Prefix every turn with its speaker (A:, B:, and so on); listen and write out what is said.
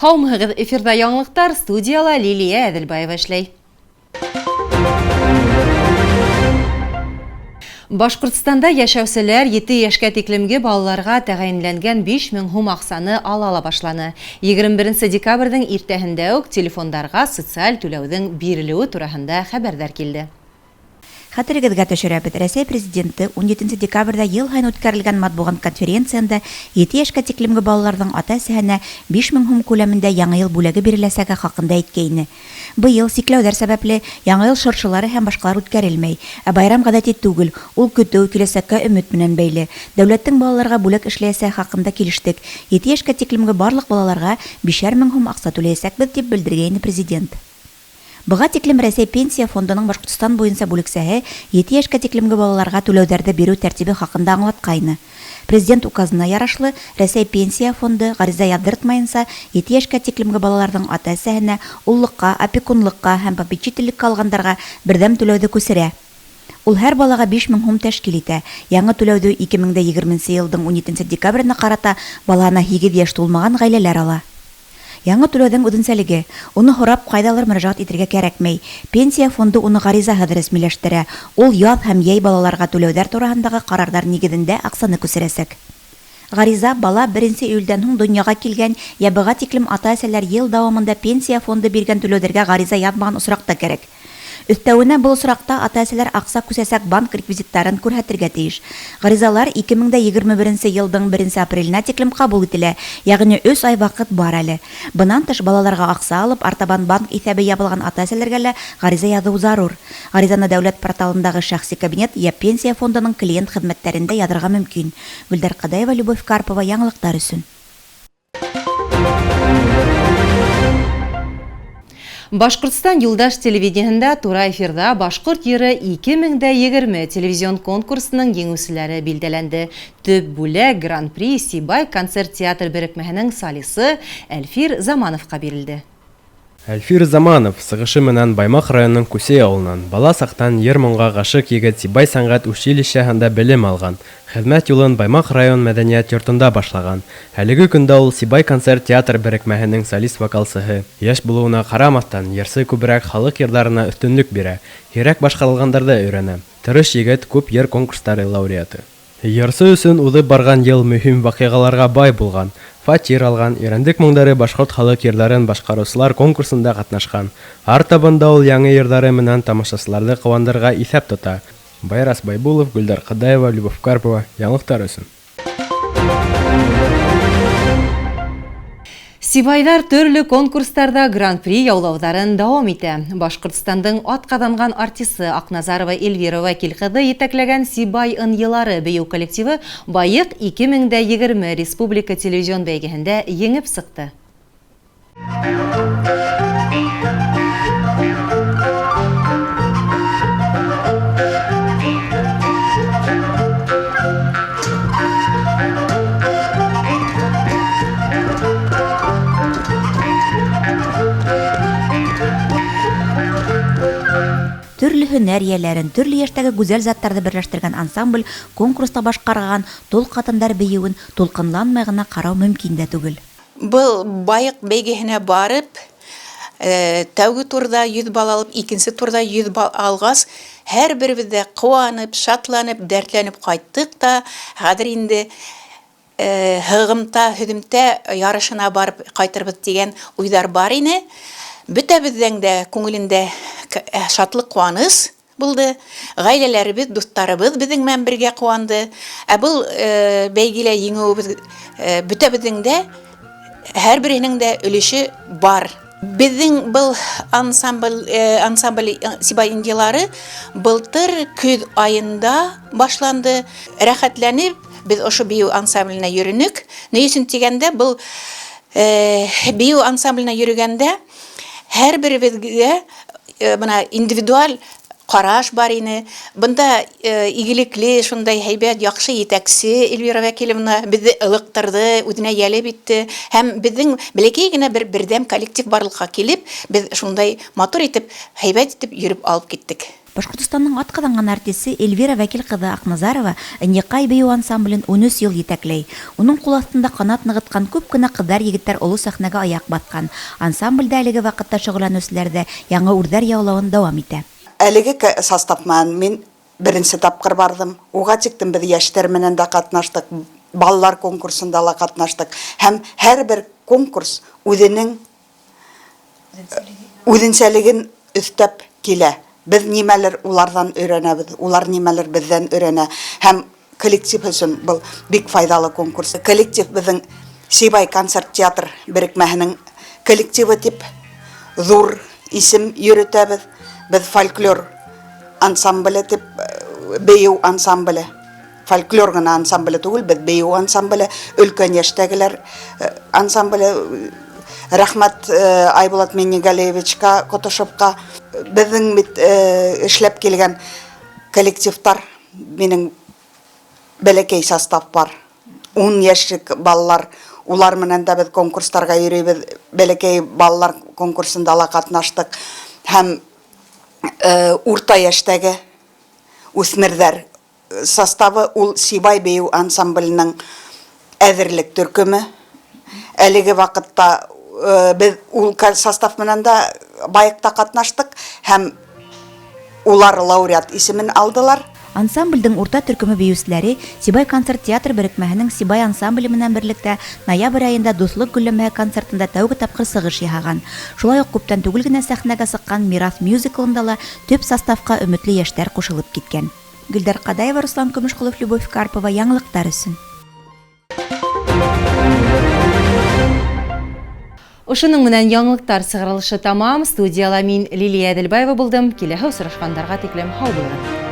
A: Һаумыгыз, эфирда яңлыктар, студияла Лилия Әділбаева эшләй. Башкортстанда яшәүселәр 7 яшькә тиклемге балаларга тәгаенләнгән 5000 һум аксаны ала башланы. 21 декабрьдән иртәһендә үк телефондарга социаль түләүдән бирелүе турында хәбәрдар килде.
B: Хәтерегезгә төшерәбез, Рәсәй президенты 17 декабрьдә ел һайын үткәрелгән матбугат конференциясендә 7 яшькә тиклемге балаларның ата-әсәһенә 5000 һум күләмендә яңа ел бүләге биреләсәге хакында әйткәйне. Быел сикләүләр сәбәпле яңа ел шыршылары һәм башкалар үткәрелмәй, ә байрам гадәти түгел, ул көтү, киләсәккә өмет белән бәйле. Дәүләттең балаларга бүләк эшләясәге хакында килештек. 7 яшькә тиклемге барлык балаларга 5000 һум акча түләячәкбез дип белдергән президент. Быга тиклем Рәсәй пенсия фондының Башкортстан буенча бүлексәһе 7 яшькә тиклемге балаларга түләүләрне бирү тәртибе хакында аңлаткайны. Президент указына ярашлы Рәсәй пенсия фонды гариза яздыртмаенса 7 яшькә тиклемге балаларның ата-әсәһенә уллыкка, опекунлыкка һәм попечительлеккә алгандарга бердәм түләүне күсерә. Ул һәр балага 5000 һум тәшкил итә. Яңа түләүне 2020 елның 17 декабренә карата баланы 8 яшь тулмаган гаиләләр ала. Яңа түләүдән үденсәлеге, уны һорап кайдалыр мөрәҗәгать итәргә кирәкмәй. Пенсия фонды уны гаризаһы рәсмиләштерә. Ул яз һәм яй балаларга түләүләр турында карарлар нигезендә акчаны күсерәсәк. Гариза бала 1 июльдән һуң дөньяга килгән я быга тиклем ата-әсәләр ел дәвамында пенсия фонды биргән түләүләргә гариза язмаган осракта кирәк. Өстәвенә был осракта ата-әсәләр акча күсәсәк банк реквизитларын күрһәтергә тиеш. Гаризалар 2021 елның 1 апреленә тиклем кабул ителә, ягъни 3 ай вакыт бар әле. Быннан тыш балаларга акча алып, артабан банк исәбе ябылган ата-әсәләргә гариза язу зарур. Гаризаны дәүләт порталындагы шәхси кабинет я пенсия фондының клиент хезмәтләрендә язырга мөмкин. Гөлдар Кадаева, Любовь Карпова, яңлыктар өчен.
A: Башкортстан юлдаш телевидениесендә тура эфирда Башкорт йыры 2020 телевизион конкурсының еңүчеләре билдәләнде. Төп бүләк Гран-при Сибай концерт театр берекмәһенең солисы Әлфир Замановка бирелде.
C: Әлфир Заманов сыгышы менән Баймак районының Күсей авылынан бала сактан йыр-моңга гашык егет Сибай сәнгать училищеһендә белем алган. Хезмәт юлын Баймак район мәдәният йортында башлаган. Әлеге көндә ул Сибай концерт театр берекмәһенең солист-вокалчысы. Яшь булуына карамастан, йырсы күбрәк халык йырларына өстенлек бирә. Йөрәк башкарылгандарды өйрәнә. Тырыш егет күп йыр конкурслары лауреаты. Йырсы өчен узып барган ел мөһим вакыйгаларга бай булган. Фатир алган, ирәндек моңдары башкорт халык йырларын башкаручылар конкурсында катнашкан. Артабында ул яңа йырлары менән тамашачыларны куандырырга исәп тота. Байрас Байбулов, Гөлдар Кадаева, Любовь Карпова, яңлыктар өчен.
A: Сибайдар төрле конкурстарда гран-при яулаударын дәвам итә. Башкортстандың атказанган артисты Акназарова Эльвира Вәкилкызы етәкләгән Сибай ын-йыллары бию коллективы Байык 2020 республика телевизион бәйгеһендә еңеп сыкты.
B: Төрле һөнәр ияләрен, төрле яшьтәге гүзәл заттарны берләштергән ансамбль конкурста башкарган тол хатындар биюен толкынланмай гына карау мөмкин дә түгел.
D: Был Байык бәйгеһенә барып, тәүге турда 100 бал алып, икенче турда 100 бал алгас, һәрберебез дә куанып, шатланып, дәртләнеп кайттык та, хәзер инде һөгымтә ярышына барып кайтырбыз дигән уйлар бар ине. Бөтәбезнең дә күңелендә шатлык, куаныш булды. Гаиләләребез, дусларыбыз безнең белән бергә куанды. Ә бу бәйгелә еңүебез бөтәбезнең дә һәрберенең дә өлеше бар. Безнең был ансамбль Сибай ын-йыллары былтыр көз айында башланды. Рәхәтләнеп без ошо бию ансамбленә йөренек. Ни өчен дигәндә, был бию ансамбленә йөргәндә һәрберебезгә бына индивидуаль караш бар ине. Бында игелекле, шундай һәйбәт, яхшы етәкче Эльвира Вәкиловна безне ылыктырды, үзенә ялеп итте. Һәм безнең бәләкәй генә бердәм коллектив барлыкка килеп, без шундай матур итеп, һәйбәт итеп йөреп алып киттек.
B: Башкортстанның атказанган артисты Эльвира Вәкил кызы Акназарова Ньякай бию ансамблен 13 ел етәкләй. Уның кул астында канат ныгыткан күп кенә кызлар, егетләр олы сәхнәгә аяк баткан. Ансамбльдә әлеге вакытта шөгыльләнүчеләр дә яңа үрдәр яулавын дәвам итә.
E: Әлеге составман мин беренче тапкыр бардым. Уга тиктем без яшьтәр менән дә катнаштык, балалар конкурсында да катнаштык. Һәм һәрбер конкурс үзенең үзенчәлеген өстәп килә. Без нимәлер улардан өйрәнәбез, улар нимәлер бездән өйрәнә. Һәм коллектив өчен бу бик файдалы конкурс. Коллектив безнең Сибай концерт театр берекмәһенең коллективы дип зур исем йөртәбез. Без фольклор ансамбле дип бию ансамбле. Фольклор гына ансамбле түгел, без бию ансамбле, өлкән яшьтәгеләр ансамбле. Рәхмәт Айбулат Меннегалиевичка, Котошевка, безнең бит эшләп килгән коллективтар, минең бәләкәй состав бар. 10 яшьлек балалар, улар менән дә без конкурсларга йөрибез. Бәләкәй балалар конкурсында да катнаштык. Һәм урта яшьтәге үсмерләр составы ул Сибай бию ансамбленең әзерлек төркеме. Әлеге вакытта без ул состав менән дә байыкта катнаштык һәм улар лауреат исемен алдылар.
B: Ансамбльдың урта төркеме биючеләре Сибай концерт театр берекмәһенең Сибай ансамбле менән берлектә ноябрь аенда Дуслык гөлләмәһе концертында тәүге тапкыр сыгыш яһаган. Шулай ук күптән түгел генә сәхнәгә сыккан Мирас мюзиклында ла төп составка өметле яшьтәр кушылып киткән. Гөлдар Кадаева, Руслан Көмешкулов, Любовь Карпова, яңалыктар өчен.
A: Ошының менән яңалыктар сыгырылышы тамам. Студияла мин Лилия Әделбаева булдым. Киләһе очрашкандарга тиклем һау булыгыз.